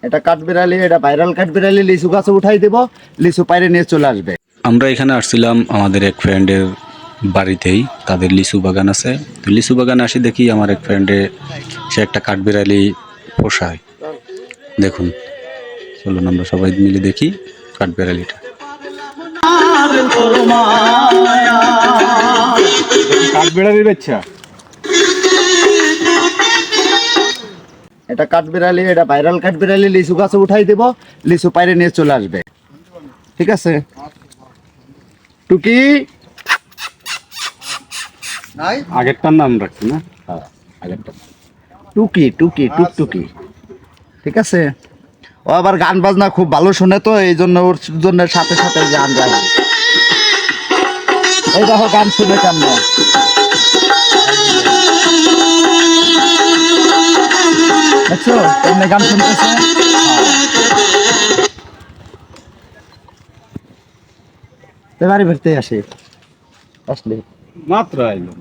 এটা কাঠবিড়ালি, এটা ভাইরাল কাঠবিড়ালি। লিচু গাছে উঠাই দেব, লিচু পাইরে নিয়ে চলে আসবে। আমরা এখানে আসছিলাম আমাদের এক ফ্রেন্ডের বাড়িতেই, তাদের লিচু বাগান আছে। তো লিচু বাগানে আসি, দেখি আমার এক ফ্রেন্ডে সে একটা কাঠবিড়ালি পোষায়। দেখুন, চলুন আমরা সবাই মিলে দেখি কাঠবিড়ালিটা। কাঠবিড়ালির বাচ্চা। এটা কাঠবিড়ালি, এটা ভাইরাল কাঠবিড়ালি। লিচু গাছে উঠাই দেব, লিচু পাইরে নিয়ে চলে আসবে। ঠিক আছে টুকি? আগেরটার নাম রাখছি না? আগেরটা টুকি, টুকি, টুকটুকি। ঠিক আছে, ও আবার গান বাজনা খুব ভালো শুনে, তো এই জন্য ওর জন্য সাথে সাথে গান গায়। এই দেখো গান শুনে কেমন। দেখছো কেমনে গান শুনতেছে? বাড়ি ফিরতে আসে, আসলে মাত্র আইলো।